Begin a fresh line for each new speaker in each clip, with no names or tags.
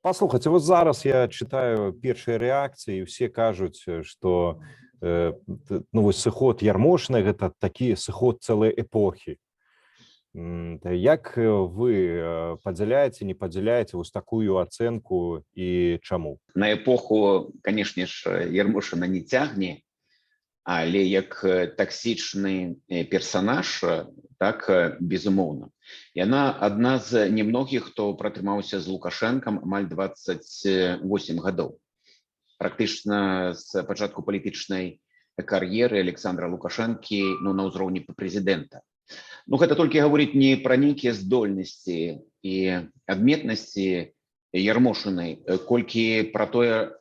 Паслухайце, вот зараз я читаю першыя рэакцыі, і ўсе кажуць, што сыход Ярмошнай гэта такі сыход цэлай эпохі. Як вы падзяляеце, не падзяляеце вось такую ацэнку і чаму?
На эпоху, канешне ж, Ярмошына не цягне, але як таксічны персанаж, так, безумоўна. Яна адна з немногіх, хто пратрымаўся з Лукашэнкам амаль 28 гадоў. Практычна з пачатку палітычнай кар'еры Александра Лукашэнкі на ўзроўні прэзідэнта. Гэта толькі гаворыць не пра нейкія здольнасці і адметнасці Ярмошынай, колькі пра тое,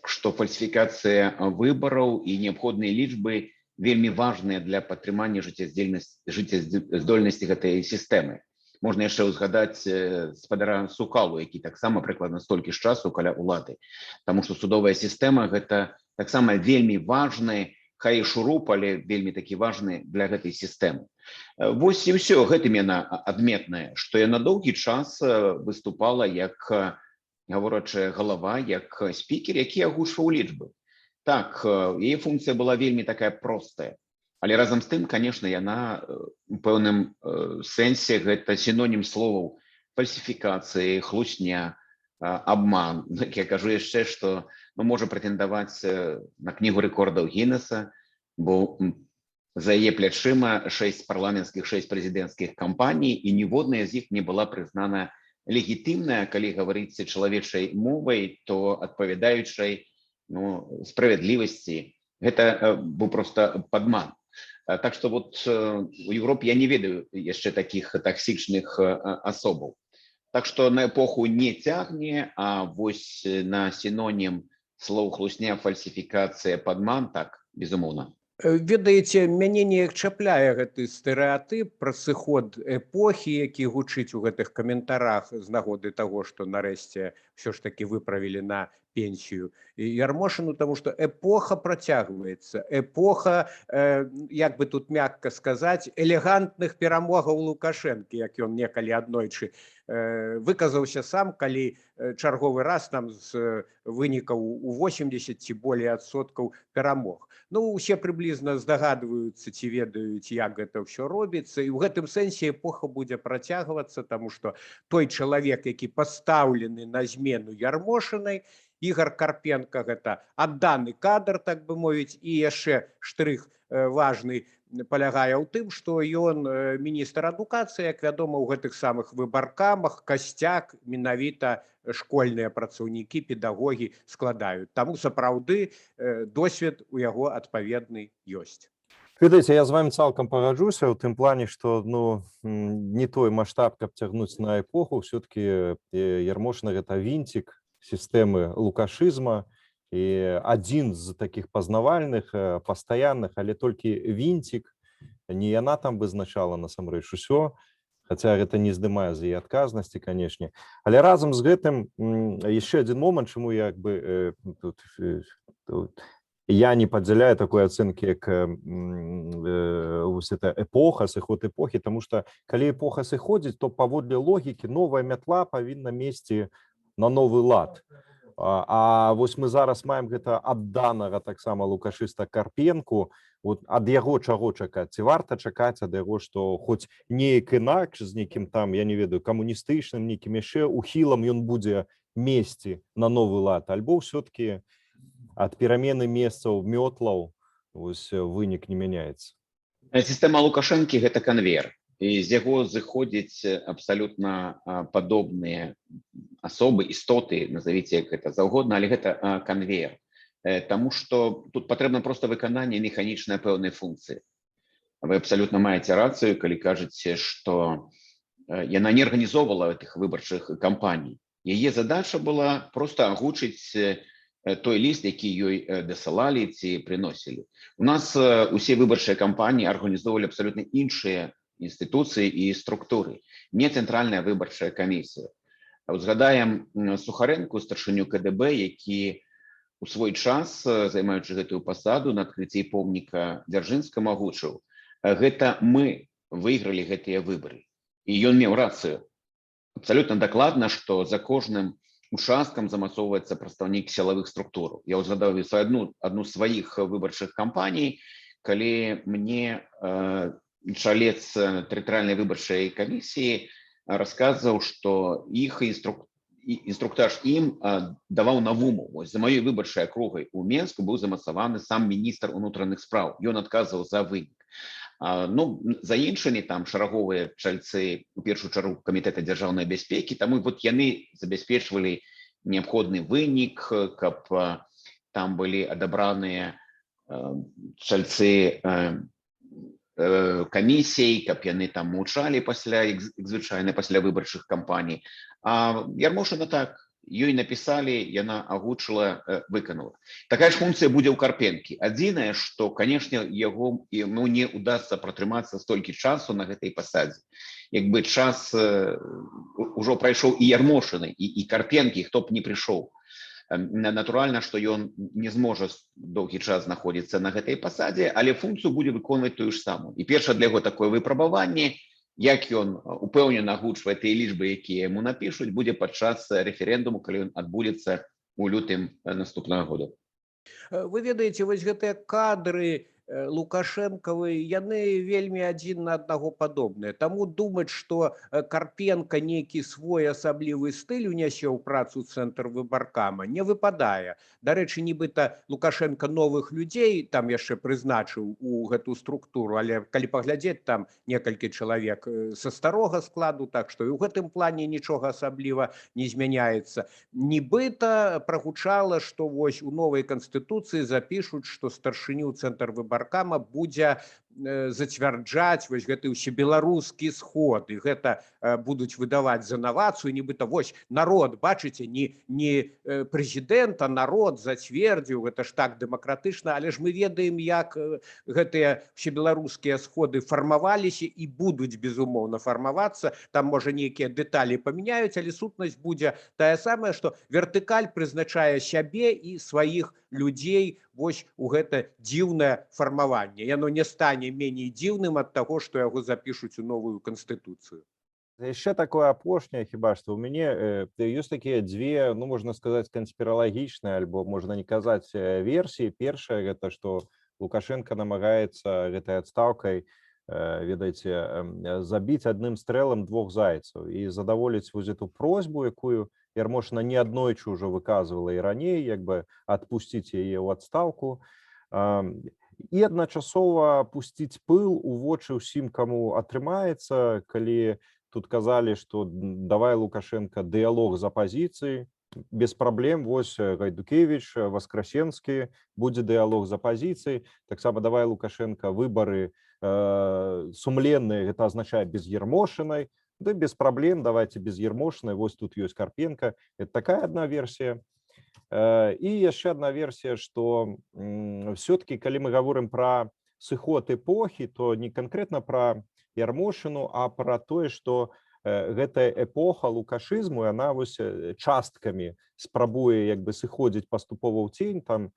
што фальсіфікацыя выбараў і неабходныя лічбы вельмі важныя для падтрымання жыццяздольнасці гэтай сістэмы. Можна яшчэ ўзгадаць спадара Сукалу, які таксама прыкладна столькі ж часу каля ўлады. Таму што судовая сістэма гэта таксама вельмі важны, хай і шуруп, але вельмі такі важны для гэтай сістэмы. Вось і ўсё, гэтым яна адметная, што яна доўгі час выступала як гаворачая галава, як спікер, які агучваў лічбы. Так, яе функцыя была вельмі такая простая, але разам з тым, канешне, яна у пэўным сэнсе гэта сінонім словаў фальсіфікацыі, хлусня, абман. Я кажу яшчэ, што можа прэтэндаваць на кнігу рэкордаў Гіннеса, бо за яе плячыма 6 парламенцкіх, 6 прэзідэнцкіх кампаній, і ніводная з іх не была прызнана легітымная, калі гаварыць чалавечай мовай, то адпавядаючай справядлівасці. Гэта быў проста падман. Так што вот у Европе я не ведаю яшчэ такіх таксічных асобаў. Так што на эпоху не цягне, а вось на сінонім слоў хлусня, фальсіфікацыя, падман, так, безумоўна.
Ведаеце, мяне неяк чапляе гэты стэрэатып пра сыход эпохі, які гучыць у гэтых каментарах з нагоды таго, што нарэшце ўсё ж такі выправілі на пенсію Ярмошыну, таму што эпоха працягваецца. Эпоха, як бы тут мякка сказаць, элегантных перамогаў Лукашэнкі, як ён некалі аднойчы выказаўся сам, калі чарговы раз там з вынікаў у 80 ці болей адсоткаў перамог. Усе прыблізна здагадваюцца ці ведаюць, як гэта ўсё робіцца, і ў гэтым сэнсе эпоха будзе працягвацца, таму што той чалавек, які пастаўлены на змену Ярмошынай, Ігор Карпенка, гэта адданы кадр, так бы мовіць, і яшчэ штрых важны палягае ў тым, што ён міністр адукацыі, як вядома, у гэтых самых выбаркамах касцяк менавіта школьныя працаўнікі, педагогі складаюць. Таму сапраўды досвед у яго адпаведны ёсць.
Ведаеце, я з вами цалкам пагаджуся ў тым плане, што не той маштаб, каб цягнуць на эпоху, все-таки Ярмошына гэта вінцік сістэмы лукашызма, і адзін з такіх пазнавальных, пастаянных, але толькі вінцік, не яна там вызначала насамрэч усё, хаця гэта не здымае з яе адказнасці, канешне. Але разам з гэтым яшчэ адзін момант, чаму я не падзяляю такой ацэнкі, як эпоха, сыход эпохі, таму што калі эпоха сыходзіць, то паводле логікі новая мятла павінна месці на новы лад. А вось мы зараз маем гэта адданага таксама лукашыста Карпенку. Ад яго чаго чакаць? Ці варта чакаць ад яго, што хоць неяк інакш з нейкім там, я не ведаю, камуністычным, нейкім яшчэ ухілам ён будзе месці на новы лад, альбо ўсё-такі ад перамены месцаў мётлаў вынік не мяняецца?
Сістэма Лукашэнкі гэта канвейер. І з яго зыходзяць абсалютна падобныя асобы, істоты, назавіце як гэта заўгодна, але гэта канвейер. Таму што тут патрэбна проста выкананне механічнай пэўнай функцыі. Вы абсалютна маеце рацыю, калі кажаце, што яна не арганізоўвала гэтых выбарчых кампаній. Яе задача была проста агучыць той ліст, які ёй дасылалі ці прыносілі. У нас усе выбарчыя кампаніі арганізоўвалі абсалютна іншыя інстытуцыі і структуры, не цэнтральная выбарчая камісія. Узгадаем Сухарэнку, старшыню КДБ, які у свой час, займаючы гэтую пасаду, на адкрыцці помніка Дзяржынскаму агучыў: гэта мы выйгралі гэтыя выбары. І ён меў рацыю. абсолютно докладно, что за кожным участкам замацоўваецца прадстаўнік сілавых структур. Я узгадаў одну з сваіх выбарчых кампаній, калі мне чалец тэрытарыяльнай выбарчай камісіі расказваў, што іх інструктаж ім даваў навуму. Вось за маёй выбарчай акругай у Менску быў замацаваны сам міністр унутраных спраў. Ён адказваў за вынік. Ну, за іншымі там шараговыя чальцы, у першую чаргу камітэта дзяржаўнай бяспекі, таму вот яны забяспечвалі неабходны вынік, каб там былі адабраныя чальцы камісій, каб яны там маўчалі звычайна пасля выбарчых кампаній. А Ярмошына так, ёй напісалі, яна агучыла, выканала. Такая ж функцыя будзе ў Карпенкі. Адзінае, што, канешне, яму не ўдасца пратрымацца столькі часу на гэтай пасадзе. Як бы час ужо прайшоў і Ярмошыны, і Карпенкі, хто б не прыйшоў. Натуральна, што ён не зможа доўгі час знаходзіцца на гэтай пасадзе, але функцыю будзе выконваць тую ж самую. І першае для яго такое выпрабаванне, як ён упэўнена агучвае тыя лічбы, якія яму напішуць, будзе падчас рэферэндуму, калі ён адбудзецца ў лютым наступнага года.
Вы ведаеце, вось гэтыя кадры Лукашэнкавы, яны вельмі адзін на аднаго падобныя. Таму думаць, што Карпенка нейкі свой асаблівы стыль унясе ў працу цэнтр выбаркама, не выпадае. Дарэчы, нібыта Лукашенко новых людзей там яшчэ прызначыў у гэту структуру, але калі паглядзець, там некалькі чалавек са старога складу, так што і ў гэтым плане нічога асабліва не змяняецца. Нібыта прагучала, што вось у новай канстытуцыі запішуць, што старшыню цэнтр выбаркама будзе зацвярджаць вось гэты ўсебеларускі сход, і гэта будуць выдаваць за навацыю, нібыта вось народ, бачыце, не прэзідэнт, а народ зацвердзіў, гэта ж так дэмакратычна, але ж мы ведаем, як гэтыя ўсебеларускія сходы фармаваліся і будуць, безумоўна, фармавацца, там, можа, нейкія дэталі памяняюць, але сутнасць будзе тая самая, што вертыкаль прызначае сябе і сваіх людзей вось у гэта дзіўнае фармаванне. Яно не стане меней дзіўным ад таго, што яго запішуць у новую канстытуцыю.
Яшчэ такое апошняе, хіба што ў мяне ёсць такія дзве, ну, можна сказаць, канспіралагічныя, альбо можна не казаць версіі. Першая гэта, што Лукашенко намагаецца гэтай адстаўкай, ведаеце, забіць адным стрэлам двух зайцаў і задаволіць вось эту просьбу, якую Ярмошына неаднойчы ўжо выказвала і раней, як бы адпусціць яе ў адстаўку, і адначасова пусціць пыл у вочы ўсім, каму атрымаецца, калі тут казалі, што давай, Лукашенко, дыялог з апазіцыяй, без праблем, вось Гайдукевіч, Васкрасенскі, будзе дыялог з апазіцыяй, таксама давай, Лукашенко, выбары сумленныя, гэта азначае без Ярмошынай, да без праблем, давайте без Ярмошынай, вось тут ёсць Карпенка. Это такая одна версія. І яшчэ одна версія, што все-таки, калі мы гаворым пра сыход эпохі, то не канкрэтна пра Ярмошыну, а пра тое, што гэтая эпоха лукашызму, яна вось часткамі спрабуе як бы сыходзіць паступова ў цень, там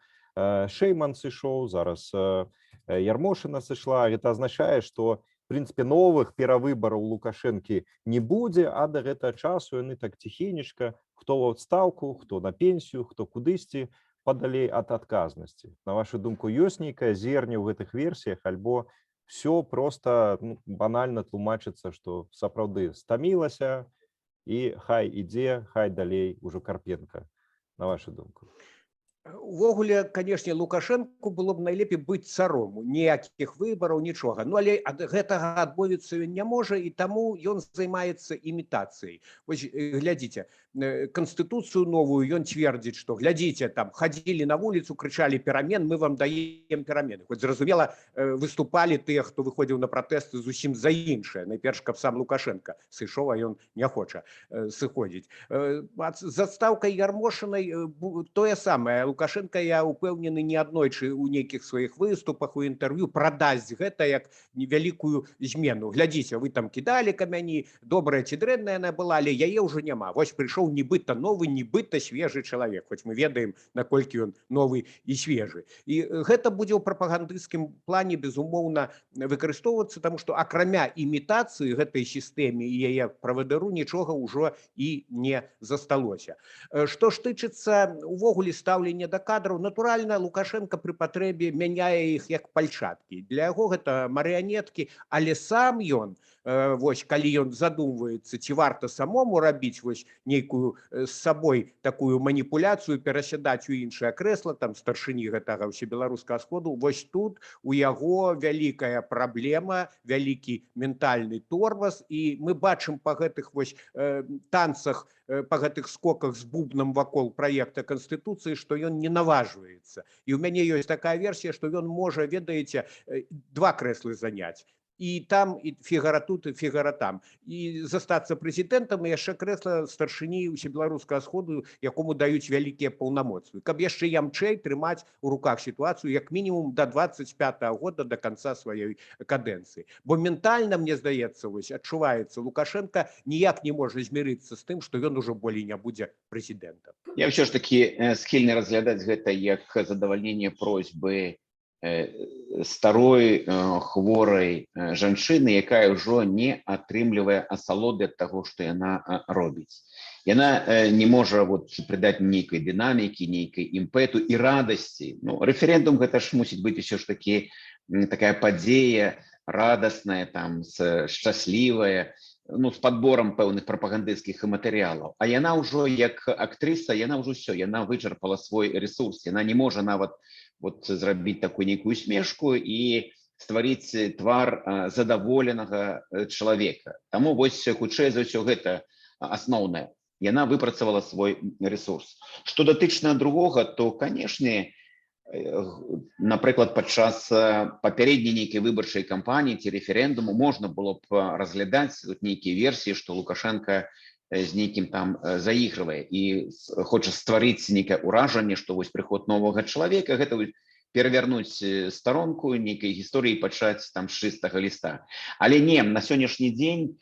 Шейман сышоў, зараз Ярмошына сышла. Гэта азначае, што в прынцыпе, новых перавыбараў Лукашэнкі не будзе, а да гэтага часу яны так ціхенечка, хто ў адстаўку, хто на пенсію, хто кудысьці падалей ад адказнасці. На вашу думку, ёсць нейкая зерня ў гэтых версіях, альбо все просто банальна тлумачыцца, што сапраўды стамілася і хай ідзе, хай далей ужо Карпенка, на вашу думку?
Увогуле, канешне, Лукашэнку было б найлепей быць царом, ніякіх выбараў, нічога. Ну, але ад гэтага адмовіцца ён не можа, і таму ён займаецца імітацыяй. Вось глядзіце, канстытуцыю новую ён цвердзіць, што глядзіце, там хадзілі на вуліцу, крычалі перамен, мы вам даем перамены. Хоць зразумела, выступалі тыя, хто выходзіў на пратэсты зусім за іншае. Найперш, каб сам Лукашенко сышоў, а ён не хоча сыходзіць. З адстаўкай Ярмошынай тое самае. Лукашенко, я упэўнены, неаднойчы ў нейкіх сваіх выступах, у інтэрв'ю прадасць гэта як невялікую змену. Глядзіце, вы там кідалі камяні, добрая ці дрэнная яна была, але яе ўжо няма. Вось прыйшоў нібыта новы, нібыта свежы чалавек, хоць мы ведаем, наколькі ён новы і свежы. І гэта будзе ў прапагандысцкім плане, безумоўна, выкарыстоўвацца, таму што акрамя імітацыі гэтай сістэме і яе правадыру нічога ўжо і не засталося. Што ж тычыцца увогуле стаўлення да кадраў, натуральна, Лукашенко пры патрэбе мяняе іх як пальчаткі. Для яго гэта марыянеткі, але сам ён, вось, калі ён задумваецца, ці варта самому рабіць вось нейкую з сабой такую маніпуляцыю, перасядаць у іншае крэсла, там старшыні гэтага ўсебеларускага сходу, вось тут у яго вялікая праблема, вялікі ментальны торвас, і мы бачым па гэтых вось танцах, па гэтых скоках з бубнам вакол праекта Канстытуцыі, што ён не наважваецца. І ў мяне ёсць такая версія, што ён можа, ведаеце, 2 крэслы заняць. І там, і фігара тут, і фігара там. І застацца прэзідэнтам, і яшчэ крэсла старшыні ўсебеларускага сходу, якому даюць вялікія паўнамоцтвы. Каб яшчэ ямчэй трымаць у руках сітуацыю, як мінімум да 25-го года, да канца сваёй кадэнцыі. Бо ментальна, мне здаецца, вось, адчуваецца, Лукашенко ніяк не можа змірыцца з тым, што ён ужо болей не будзе прэзідэнтам.
Я ўсё ж такі схільны разглядаць гэта як задавальненне просьбы старой хворай жанчыны, якая ўжо не атрымлівае асалоды ад таго, што яна робіць. Яна не можа прыдаць нейкай дынамікі, нейкай імпэту і радасці. Рэферэндум гэта ж мусіць быць усё ж такі такая падзея радасная, там, шчаслівая, з падборам пэўных прапагандысцкіх матэрыялаў. А яна ўжо як актрыса, яна ўжо ўсё, яна вычарпала свой рэсурс. Яна не можа нават зрабіць такую нейкую смешку і стварыць твар задаволенага чалавека. Таму вось хутчэй за ўсё гэта асноўнае. Яна выпрацавала свой рэсурс. Што датычна другога, то, канешне, напрыклад, падчас папярэдняй нейкай выбарчай кампаніі ці рэферэндуму можна было б разглядаць нейкія версіі, што Лукашенко з нейкім там заігрывае і хоча стварыць нейкае ўражанне, што вось прыход новага чалавека, гэта перавярнуць старонку нейкай гісторыі, пачаць там з чыстага ліста. Але не, на сённяшні дзень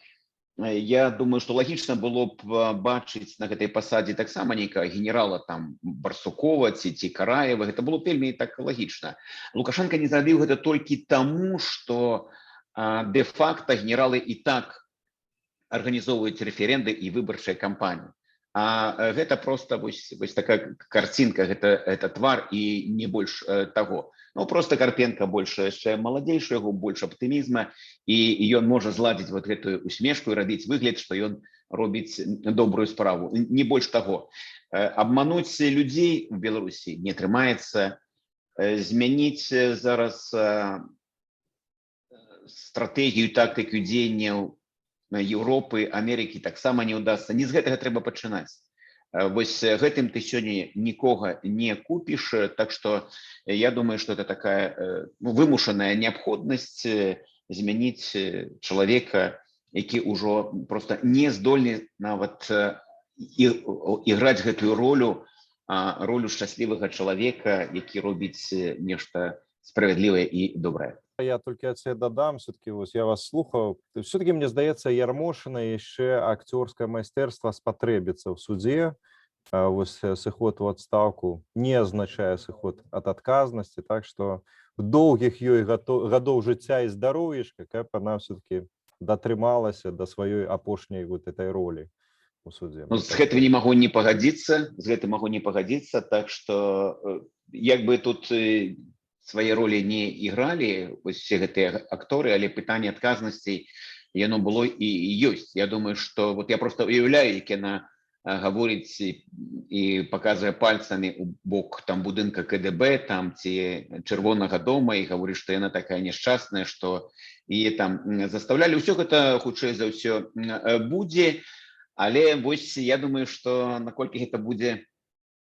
я думаю, што лагічна было б бачыць на гэтай пасадзе таксама нейкага генерала там Барсукова ці Караева. Гэта было вельмі так лагічна. Лукашенко не зрабіў гэта толькі таму, што дэ-факта генералы і так арганізоўваюць рэферэнды і выбарчыя кампаніі. А гэта проста вось такая карцінка, гэта твар і не больш таго. Проста Карпенка больш яшчэ маладзейшы, яго больш аптымізма, і ён можа зладзіць гэтую усмешку і рабіць выгляд, што ён робіць добрую справу. Не больш таго. Абмануць людзей у Беларусі не атрымаецца. Змяніць зараз стратэгію, тактыку дзеянняў Еўропы, Амерыкі таксама не ўдасца. Не з гэтага трэба пачынаць. Вось гэтым ты сёння нікога не купіш, так што я думаю, што это такая вымушаная неабходнасць змяніць чалавека, які ўжо проста не здольны нават іграць гэтую ролю шчаслівага чалавека, які робіць нешта справядлівае і добрае.
Я только от себя додам, все-таки вот я вас слухал, все-таки мне здаецца, Ярмошина яшчэ акцёрскае майстэрства спатрэбіцца ў судзе. Вось сыход у адстаўку не азначае сыход ад адказнасці, так што доўгіх ёй гадоў жыцця і здароўечка, каб она все-таки датрымалася да сваёй апошняй этой ролі у судзе.
З гэтым не магу не пагадзіцца, так што як бы тут свае ролі не ігралі усе гэтыя акторы, але пытанне адказнасці яно было і ёсць. Я думаю, што я проста уяўляю, як яна гаворыць і паказвае пальцамі ў бок там будынка КДБ там ці Чырвонага дома і гаворыць, што яна такая няшчасная, што яе там заставлялі. Усё гэта хутчэй за ўсё будзе, але вось я думаю, што наколькі гэта будзе,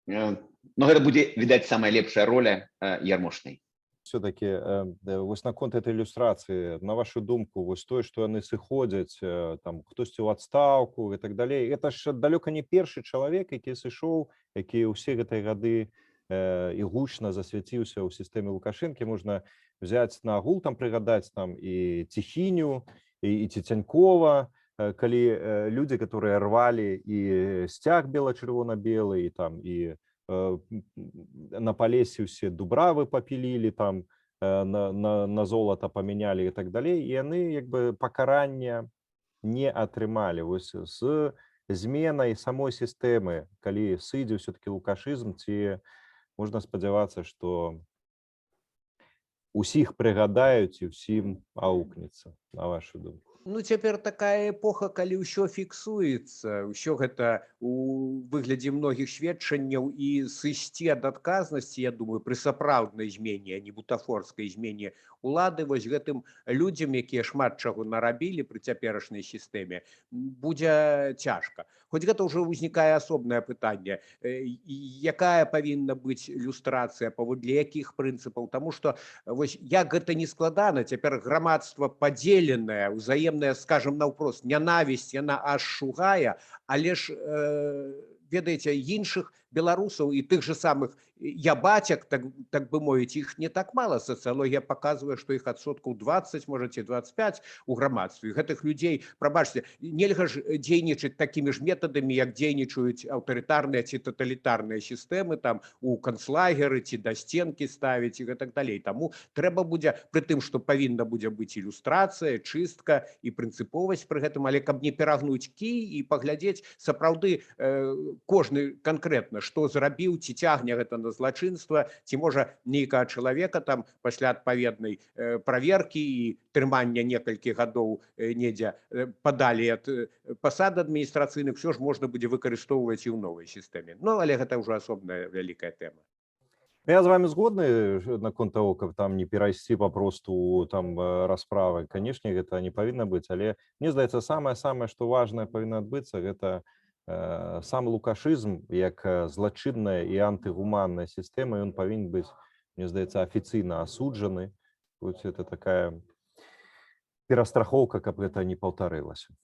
гэта будзе, відаць, самая лепшая роля Ярмошнай.
Все-таки вось наконт этой ілюстрацыі, на вашу думку, вось тое, што яны сыходзяць, там хтосьці ў адстаўку і так далей, это ж далёка не першы чалавек, які сышоў, які ўсе гэтыя гады і гучна засвяціўся ў сістэме Лукашэнкі. Можна взять на агул, там прыгадаць там і Ціхіню, і Цецянькова, калі людзі, которые рвалі і сцяг бела-чырвона-белы, і там і на Палесе ўсе дубравы папілілі, там на золата памянялі і так далей, і яны як бы пакарання не атрымалі. Вось з зменай самой сістэмы, калі сыдзе ўсё-таки лукашызм, ці можна спадзявацца, што усіх прыгадаюць і ўсім аукнецца, на вашу думку?
Ну, цяпер такая эпоха, калі ўсё фіксуецца, ўсё гэта у выглядзе многіх сведчанняў, і сысці ад адказнасці, я думаю, пры сапраўднай змене, а не бутафорскай змене улады, вось гэтым людзям, якія шмат чаго нарабілі пры цяперашняй сістэме, будзе цяжка. Хоць гэта ўжо ўзнікае асобнае пытанне, якая павінна быць люстрацыя, паводле якіх прынцыпаў, таму што вось як гэта не складана, цяпер грамадства падзеленае, узаемная, скажем, наўпрост, нянавісць, яна аж шугае, але ж, ведаеце, іншых беларусаў і тых же самых ябацяк, так бы мовіць, іх не так мала. Сацыялогія паказвае, што іх адсоткаў 20, можаце 25 у грамадстве. Гэтых людзей, прабачце, нельга ж дзейнічаць такімі ж метадамі, як дзейнічаюць аўтарытарныя ці таталітарныя сістэмы, там у канцлагеры ці да сценкі ставіць і гэтак далей. Таму трэба будзе, пры тым, што павінна будзе быць ілюстрацыя, чыстка і прынцыповасць пры гэтым, але каб не перагнуць кій і паглядзець сапраўды кожны канкрэтна, што зрабіў, ці цягне гэта на злачынства, ці можа нейкага чалавека там пасля адпаведнай праверкі і трымання некалькі гадоў недзе падалі ад пасад адміністрацыйных, все ж можна будзе выкарыстоўваць і ў новай сістэме. Ну, але гэта ўжо асобная вялікая тэма.
Я з вами згодны наконт того, каб там не перайсці папросту там расправы. Канешне, гэта не павінна быць, але мне здаецца, самае, што важнае павінна адбыцца, гэта сам лукашызм, як злачынная і антыгуманная сістэма, ён павінен быць, мне здаецца, афіцыйна асуджаны. Это такая перастрахоўка, каб гэта не паўтарылася.